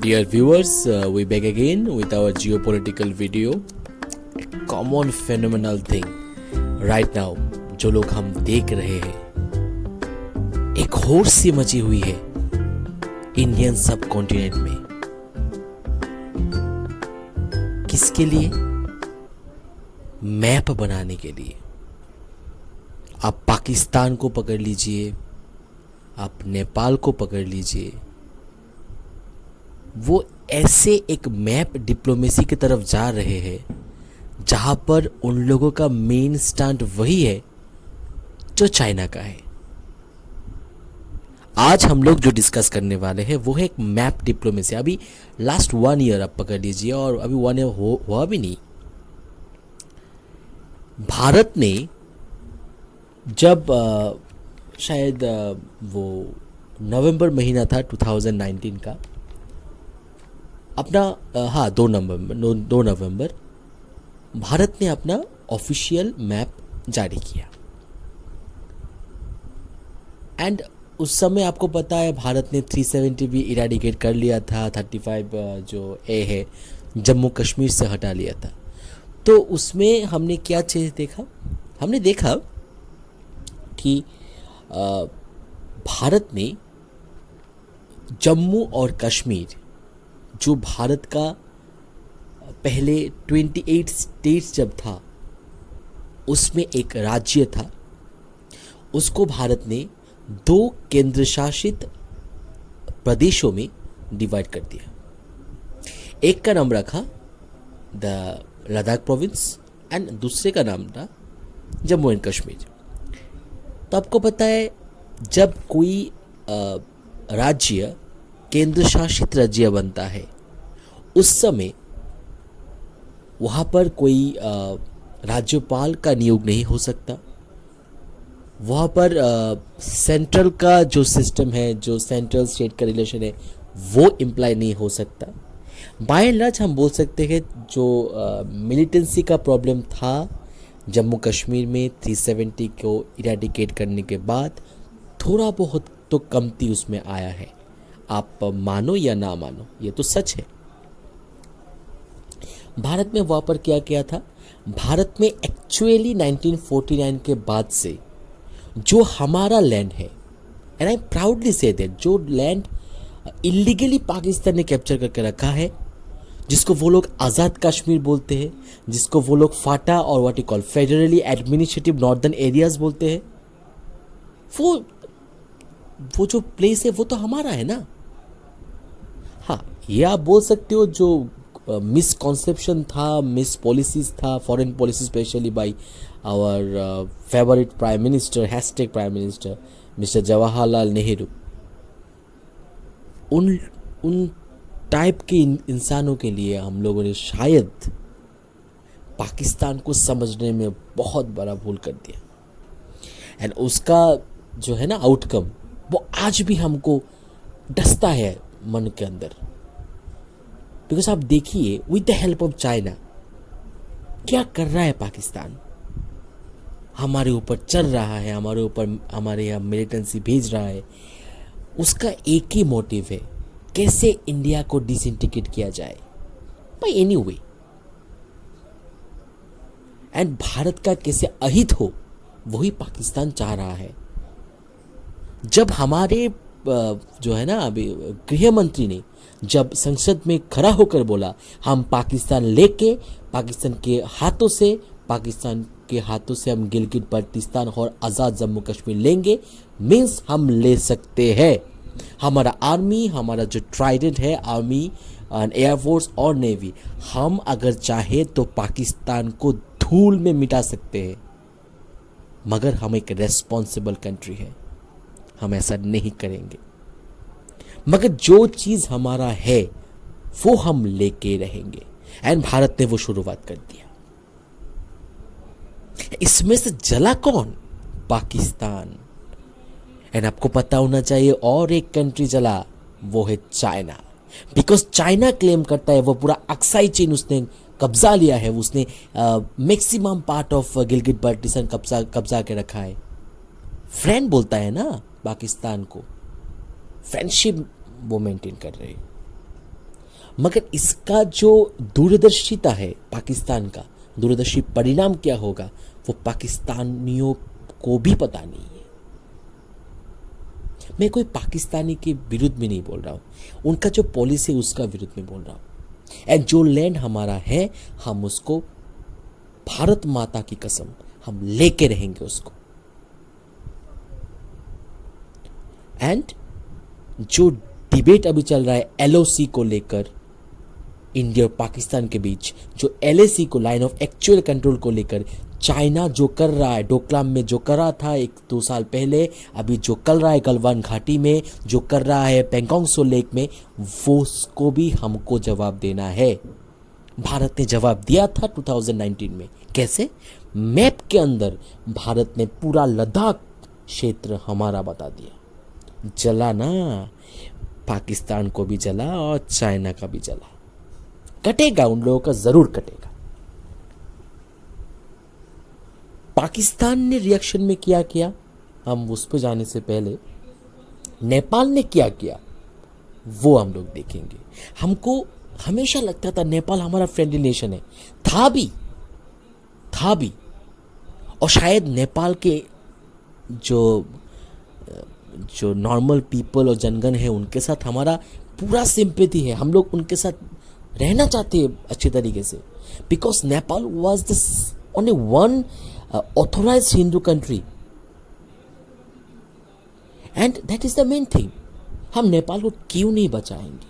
Dear viewers, we back again with our geopolitical video. A common phenomenal thing right now जो लोग हम देख रहे हैं, एक होड़ सी मची हुई है इंडियन सब कॉन्टिनेंट में। किसके लिए? मैप बनाने के लिए। आप पाकिस्तान को पकड़ लीजिए, आप नेपाल को पकड़ लीजिए, वो ऐसे एक मैप डिप्लोमेसी की तरफ जा रहे हैं जहां पर उन लोगों का मेन स्टैंड वही है जो चाइना का है। आज हम लोग जो डिस्कस करने वाले हैं वो है एक मैप डिप्लोमेसी। अभी लास्ट 1 ईयर आप पकड़ लीजिए, और अभी 1 ईयर हुआ भी नहीं। भारत ने जब शायद वो नवंबर महीना था 2019 का, अपना 2 नवंबर भारत ने अपना ऑफिशियल मैप जारी किया। एंड उस समय आपको पता है भारत ने 370 भी इरेडिकेट कर लिया था, 35 जो ए है जम्मू कश्मीर से हटा लिया था। तो उसमें हमने क्या चीज़ देखा? हमने देखा कि भारत ने जम्मू और कश्मीर, जो भारत का पहले 28 स्टेट्स जब था उसमें एक राज्य था, उसको भारत ने 2 केंद्र शासित प्रदेशों में डिवाइड कर दिया। एक का नाम रखा द लद्दाख प्रोविंस एंड दूसरे का नाम था जम्मू एंड कश्मीर। तो आपको पता है जब कोई राज्य केंद्र शासित राज्य बनता है उस समय वहाँ पर कोई राज्यपाल का नियोग नहीं हो सकता। वहाँ पर सेंट्रल का जो सिस्टम है, जो सेंट्रल स्टेट का रिलेशन है, वो इम्प्लाई नहीं हो सकता। बाय एंड लार्ज हम बोल सकते हैं जो मिलिटेंसी का प्रॉब्लम था जम्मू कश्मीर में 370 को इरेडिकेट करने के बाद, थोड़ा बहुत तो कमती उसमें आया है। आप मानो या ना मानो, ये तो सच है। भारत में वहाँ पर क्या किया था? भारत में एक्चुअली 1949 के बाद से जो हमारा लैंड है, and I proudly say that, जो लैंड इलीगली पाकिस्तान ने कैप्चर करके रखा है, जिसको वो लोग आज़ाद कश्मीर बोलते हैं, जिसको वो लोग फाटा और what you call federally administrative northern areas बोलते हैं, वो जो प्लेस है वो तो हमारा है ना। हाँ, ये आप बोल सकते हो जो मिसकॉन्सेप्शन था, मिस पॉलिसीज था, foreign policy specially by our favourite prime minister, hashtag prime minister mister Jawaharlal Nehru. उन टाइप के इंसानों के लिए हम लोगों ने शायद पाकिस्तान को समझने में बहुत बड़ा भूल कर दिया। एंड उसका जो है ना आउटकम, वो आज भी हमको डसता है मन के अंदर। बिकॉज आप देखिए with the help of China क्या कर रहा है पाकिस्तान। हमारे ऊपर चल रहा है, हमारे यहाँ मिलिटेंसी भेज रहा है। उसका एक ही मोटिव है, कैसे इंडिया को डिसइंटीग्रेट किया जाए by any way, and Bharat का कैसे अहित हो, वही पाकिस्तान चाह रहा है। जब हमारे जो है ना अभी गृह मंत्री ने जब संसद में खड़ा होकर बोला हम पाकिस्तान लेके पाकिस्तान के हाथों से हम गिलगित बल्टिस्तान और आज़ाद जम्मू कश्मीर लेंगे, मीन्स हम ले सकते हैं। हमारा आर्मी, हमारा जो ट्राइडेंट है आर्मी एंड एयरफोर्स और नेवी, हम अगर चाहे तो पाकिस्तान को धूल में मिटा सकते हैं। मगर हम एक रेस्पॉन्सिबल कंट्री है, हम ऐसा नहीं करेंगे। मगर जो चीज़ हमारा है वो हम लेके रहेंगे। एंड भारत ने वो शुरुआत कर दिया। इसमें से जला कौन? पाकिस्तान। एंड आपको पता होना चाहिए और एक कंट्री जला, वो है चाइना। बिकॉज चाइना क्लेम करता है वो पूरा अक्साई चीन उसने कब्जा लिया है, उसने maximum part of Gilgit Baltistan कब्जा के रखा है। फ्रेंड बोलता है ना पाकिस्तान को, फ्रेंडशिप वो मेंटेन कर रहे हैं। मगर इसका जो दूरदर्शिता है पाकिस्तान का, दूरदर्शी परिणाम क्या होगा वो पाकिस्तानियों को भी पता नहीं है। मैं कोई पाकिस्तानी के विरुद्ध में नहीं बोल रहा हूँ, उनका जो पॉलिसी है उसका विरुद्ध में बोल रहा हूँ। एंड जो लैंड हमारा है हम उसको भारत माता की कसम हम लेके रहेंगे उसको। एंड जो डिबेट अभी चल रहा है एलओसी को लेकर इंडिया और पाकिस्तान के बीच, जो एलएसी को लाइन ऑफ एक्चुअल कंट्रोल को लेकर चाइना जो कर रहा है, डोकलाम में जो करा था 1-2 साल पहले, अभी जो कर रहा है गलवान घाटी में, जो कर रहा है पेंगोंग सो लेक में, वो उसको भी हमको जवाब देना है। भारत ने जवाब दिया था 2019 में। कैसे? मैप के अंदर भारत ने पूरा लद्दाख क्षेत्र हमारा बता दिया। जला ना, पाकिस्तान को भी जला और चाइना का भी जला। कटेगा, उन लोगों का जरूर कटेगा। पाकिस्तान ने रिएक्शन में क्या किया, हम उस पर जाने से पहले नेपाल ने क्या किया वो हम लोग देखेंगे। हमको हमेशा लगता था नेपाल हमारा फ्रेंडली नेशन है, था भी और शायद नेपाल के जो नॉर्मल पीपल और जनगण है उनके साथ हमारा पूरा सिंपैथी है। हम लोग उनके साथ रहना चाहते हैं अच्छे तरीके से, because Nepal was the only one authorised Hindu country and that is the main thing. हम नेपाल को क्यों नहीं बचाएंगे?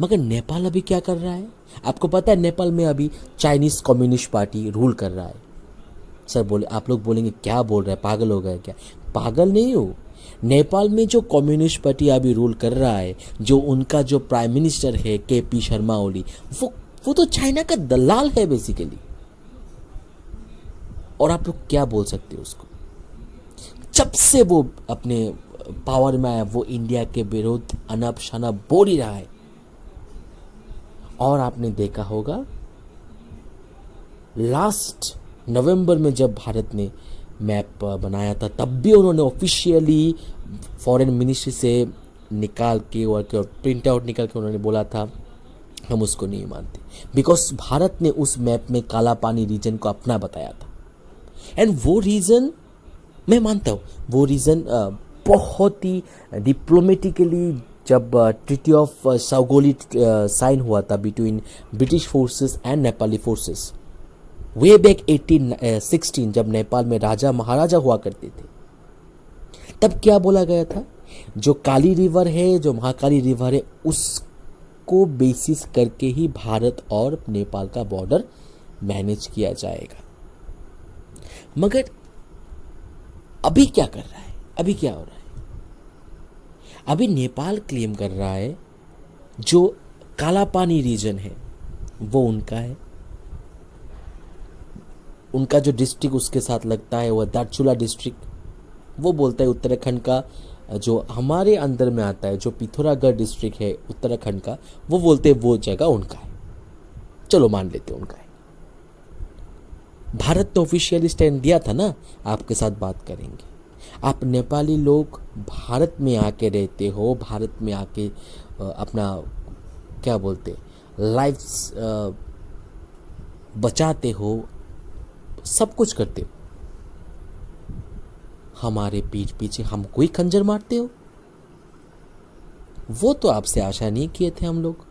मगर नेपाल अभी क्या कर रहा है आपको पता है? नेपाल में अभी चाइनीज कम्युनिस्ट पार्टी रूल कर रहा है। सर बोले, आप लोग बोलेंगे क्या बोल रहा है, पागल हो गया क्या? पागल नहीं हो। नेपाल में जो कम्युनिस्ट पार्टी अभी रूल कर रहा है, जो उनका जो प्राइम मिनिस्टर है केपी शर्मा ओली, वो तो चाइना का दलाल है बेसिकली। और आप लोग क्या बोल सकते हो उसको? जब से वो अपने पावर में आया वो इंडिया के विरुद्ध अनब शनब बोल ही रहा है। और आपने देखा होगा लास्ट नवंबर में जब भारत ने मैप बनाया था, तब भी उन्होंने ऑफिशियली फॉरेन मिनिस्ट्री से निकाल के और प्रिंट आउट निकाल के उन्होंने बोला था हम उसको नहीं मानते, बिकॉज भारत ने उस मैप में काला पानी रीजन को अपना बताया था। एंड वो रीजन मैं मानता हूँ, वो रीजन बहुत ही डिप्लोमेटिकली जब ट्रीटी ऑफ साउगोली साइन हुआ था between British forces and Nepali forces way back 1816, जब नेपाल में राजा महाराजा हुआ करते थे, तब क्या बोला गया था? जो काली रिवर है, जो महाकाली रिवर है, उसको बेसिस करके ही भारत और नेपाल का बॉर्डर मैनेज किया जाएगा। मगर अभी क्या कर रहा है? अभी क्या हो रहा है? अभी नेपाल क्लेम कर रहा है जो काला पानी रीजन है वो उनका है। उनका जो डिस्ट्रिक्ट उसके साथ लगता है वो दार्चुला डिस्ट्रिक्ट, वो बोलता है उत्तराखंड का जो हमारे अंदर में आता है, जो पिथौरागढ़ डिस्ट्रिक्ट है उत्तराखंड का, वो बोलते हैं वो जगह उनका है। चलो मान लेते हैं उनका है। भारत ने ऑफिशियली स्टैंड दिया था ना, आपके साथ बात करेंगे। आप नेपाली लोग भारत में आके रहते हो, भारत में आके अपना क्या बोलते लाइफ बचाते हो, सब कुछ करते हो, हमारे पीठ पीछे हमको ही खंजर मारते हो। वो तो आपसे आशा नहीं किए थे हम लोग।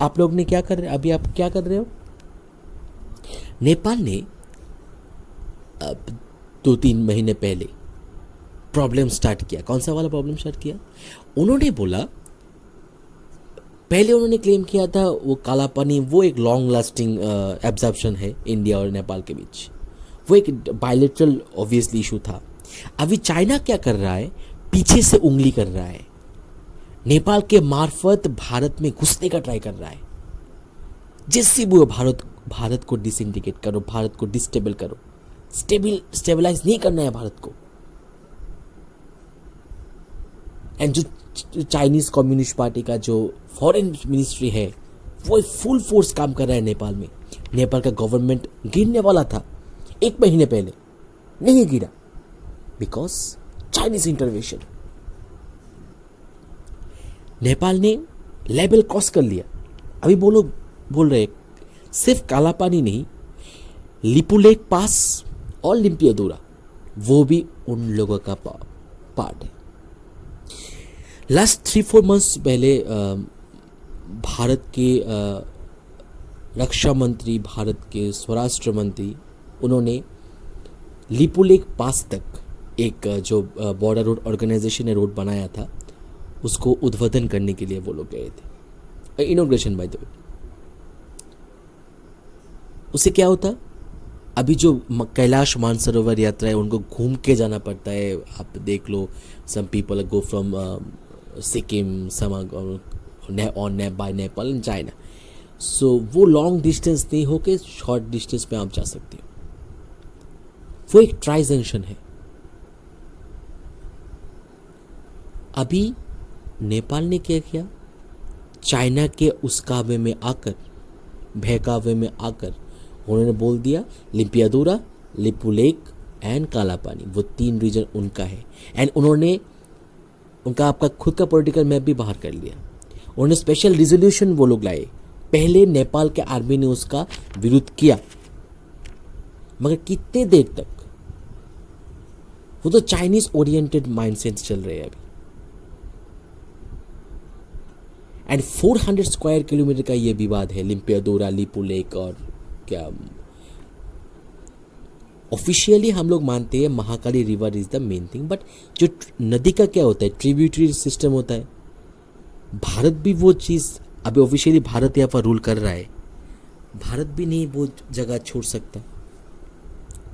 आप लोग ने क्या कर रहे, अभी आप क्या कर रहे हो? नेपाल ने 2-3 महीने पहले प्रॉब्लम स्टार्ट किया। कौन सा वाला प्रॉब्लम स्टार्ट किया? उन्होंने बोला, पहले उन्होंने क्लेम किया था वो काला पानी वो एक लॉन्ग लास्टिंग एब्जॉर्प्शन है इंडिया और नेपाल के बीच, वो एक बायलैटरल ऑब्वियसली इशू था। अभी चाइना क्या कर रहा है? पीछे से उंगली कर रहा है, नेपाल के मार्फत भारत में घुसने का ट्राई कर रहा है। जिससे वो भारत को डिसइंटीग्रेट करो, भारत को डिस्टेबल करो, स्टेबलाइज नहीं करना है भारत को। एंड जो चाइनीज कम्युनिस्ट पार्टी का जो फॉरेन मिनिस्ट्री है वो फुल फोर्स काम कर रहा है नेपाल में। नेपाल का गवर्नमेंट गिरने वाला था 1 महीने पहले, नहीं गिरा बिकॉज चाइनीज इंटरवेंशन। नेपाल ने लेवल क्रॉस कर लिया अभी वो लोग बोल रहे सिर्फ काला पानी नहीं, लिपुलेक पास और लिम्पियादोरा वो भी उन लोगों का पार्ट है। लास्ट 3-4 मंथ्स पहले भारत के रक्षा मंत्री, भारत के स्वराष्ट्र मंत्री, उन्होंने लिपुलेक पास तक एक जो बॉर्डर रोड ऑर्गेनाइजेशन ने रोड बनाया था उसको उद्বোधन करने के लिए वो लोग गए थे, इनॉग्रेशन बाय द वे। उससे क्या होता, अभी जो कैलाश मानसरोवर यात्रा है उनको घूम के जाना पड़ता है। आप देख लो, some people go from Sikkim, some on by Nepal and China. So वो लॉन्ग डिस्टेंस नहीं होके शॉर्ट डिस्टेंस पे आप जा सकते हो। वो एक ट्राई जंक्शन है। अभी नेपाल ने क्या किया, चाइना के उस काबे में आकर, बहकावे में आकर उन्होंने बोल दिया लिम्पियादोरा, लिपुलेक एंड काला पानी, वो 3 रीजन उनका है। एंड उन्होंने उनका आपका खुद का पॉलिटिकल मैप भी बाहर कर लिया। उन्होंने स्पेशल रिजोल्यूशन वो लोग लाए। पहले नेपाल के आर्मी ने उसका विरोध किया, मगर कितने देर तक, वो तो चाइनीज ओरिएंटेड माइंडसेट चल रहे हैं अभी। एंड 400 स्क्वायर किलोमीटर का ये विवाद है, लिम्पियादोरा, लिपुलेक और क्या। ऑफिशियली हम लोग मानते हैं Mahakali river is the main thing, but जो नदी का क्या होता है, ट्रिब्यूटरी सिस्टम होता है। भारत भी वो चीज़, अभी ऑफिशियली भारत यहाँ पर रूल कर रहा है, भारत भी नहीं वो जगह छोड़ सकता।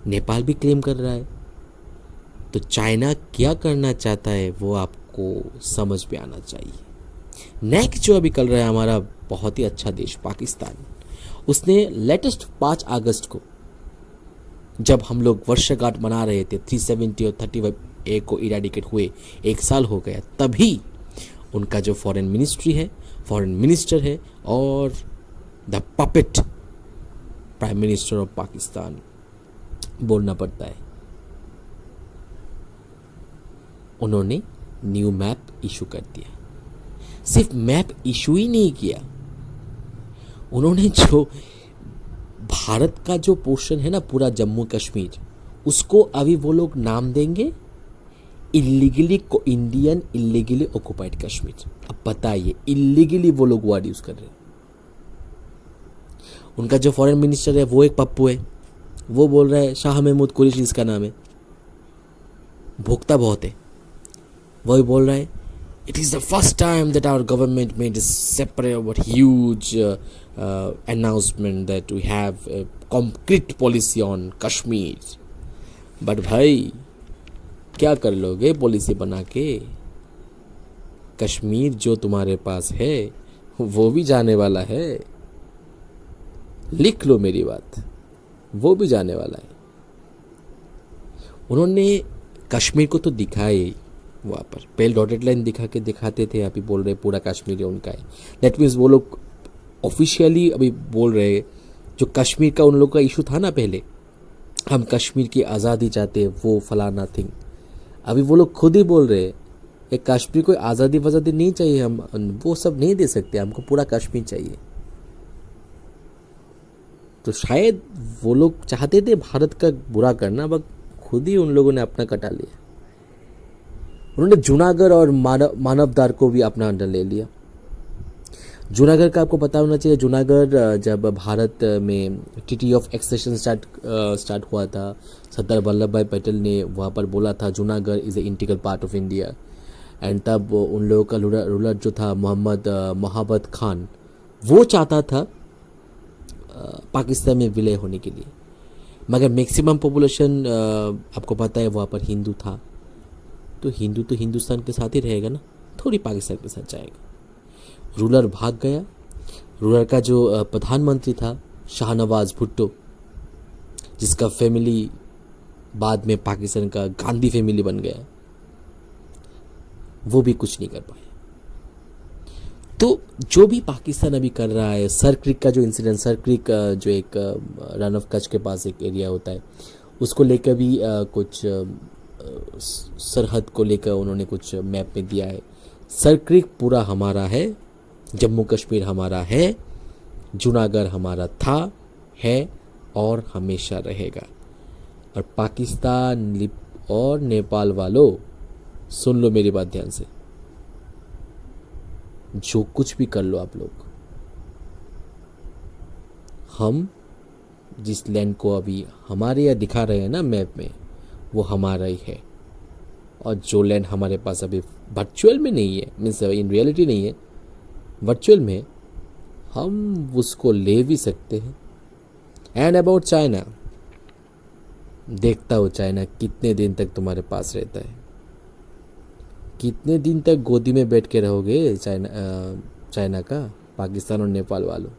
नेपाल भी क्लेम कर रहा है। तो चाइना क्या करना चाहता है वो आपको समझ में आना चाहिए। नेक्स्ट जो अभी कल रहा है हमारा बहुत ही अच्छा देश पाकिस्तान, उसने लेटेस्ट 5 अगस्त को, जब हम लोग वर्षगांठ मना रहे थे 370 और 35A को इराडिकेट हुए, 1 साल हो गया, तभी उनका जो फॉरेन मिनिस्ट्री है, फॉरेन मिनिस्टर है और the puppet prime minister of Pakistan बोलना पड़ता है, उन्होंने न्यू मैप इशू कर दिया। सिर्फ मैप इशू ही नहीं किया, उन्होंने जो भारत का जो पोर्शन है ना पूरा जम्मू कश्मीर, उसको अभी वो लोग नाम देंगे इलीगली को इंडियन इलीगली ऑक्युपाइड कश्मीर। अब बताइए, इलीगली वो लोग वर्ड यूज कर रहे हैं। उनका जो फॉरेन मिनिस्टर है वो एक पप्पू है, वो बोल रहा है शाह महमूद कुरैशी इसका नाम है, भोगता बहुत है। वही बोल रहा है it is the first time that our government made a separate but huge announcement that we have a concrete policy on Kashmir. But भाई क्या कर लोगे पॉलिसी बना के? कश्मीर जो तुम्हारे पास है वो भी जाने वाला है, लिख लो मेरी बात, वो भी जाने वाला है। उन्होंने कश्मीर को तो दिखाया ही वहाँ पर, पहले डॉटेड लाइन दिखा के दिखाते थे, अभी बोल रहे पूरा कश्मीर उनका है। दैट मीन्स वो लोग ऑफिशियली अभी बोल रहे, जो कश्मीर का उन लोग का इशू था ना पहले, हम कश्मीर की आज़ादी चाहते हैं, वो फलाना थिंग, अभी वो लोग खुद ही बोल रहे एक कश्मीर को आज़ादी वज़ादी नहीं चाहिए, हम वो सब नहीं दे सकते, हमको पूरा कश्मीर चाहिए। तो शायद वो लोग चाहते थे भारत का बुरा करना, बट खुद ही उन लोगों ने अपना कटा लिया। उन्होंने जूनागढ़ और मानवदार को भी अपना अंडर ले लिया। जूनागढ़ का आपको पता होना चाहिए, जूनागढ़ जब भारत में ट्रीटी ऑफ एक्सेशन स्टार्ट हुआ था, सरदार वल्लभ भाई पटेल ने वहाँ पर बोला था Junagadh is a integral part of India. And तब उन लोगों का रूलर जो था मोहम्मद महाबत खान, वो चाहता था पाकिस्तान में विलय होने के लिए, मगर मैक्सिमम पॉपुलेशन आपको पता है वहाँ पर हिंदू था, तो हिंदू तो हिंदुस्तान के साथ ही रहेगा ना, थोड़ी पाकिस्तान के साथ जाएगा। रूलर भाग गया। रूलर का जो प्रधानमंत्री था शाहनवाज भुट्टो, जिसका फैमिली बाद में पाकिस्तान का गांधी फैमिली बन गया, वो भी कुछ नहीं कर पाया। तो जो भी पाकिस्तान अभी कर रहा है, सर क्रिक का जो इंसिडेंट, सर क्रिक जो एक रन ऑफ कच्छ के पास एक एरिया होता है, उसको लेकर भी कुछ सरहद को लेकर उन्होंने कुछ मैप में दिया है। सर क्रिक पूरा हमारा है, जम्मू कश्मीर हमारा है, जूनागढ़ हमारा था, है और हमेशा रहेगा। और पाकिस्तान और नेपाल वालों, सुन लो मेरी बात ध्यान से, जो कुछ भी कर लो आप लोग, हम जिस लैंड को अभी हमारे यहाँ दिखा रहे हैं ना मैप में, वो हमारा ही है। और जो लैंड हमारे पास अभी वर्चुअल में नहीं है, मीन्स इन रियलिटी नहीं है, वर्चुअल में, हम उसको ले भी सकते हैं। एंड अबाउट चाइना, देखता हो चाइना कितने दिन तक तुम्हारे पास रहता है, कितने दिन तक गोदी में बैठ के रहोगे चाइना का, पाकिस्तान और नेपाल वालों,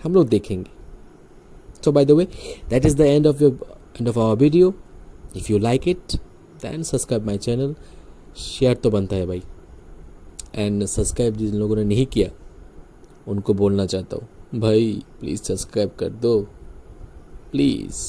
हम लोग देखेंगे। So by the way, that is the end of our video. If you like it, then subscribe my channel. Share तो बनता है भाई, एंड सब्सक्राइब जिन लोगों ने नहीं किया उनको बोलना चाहता हूँ, भाई प्लीज़ सब्सक्राइब कर दो, प्लीज़।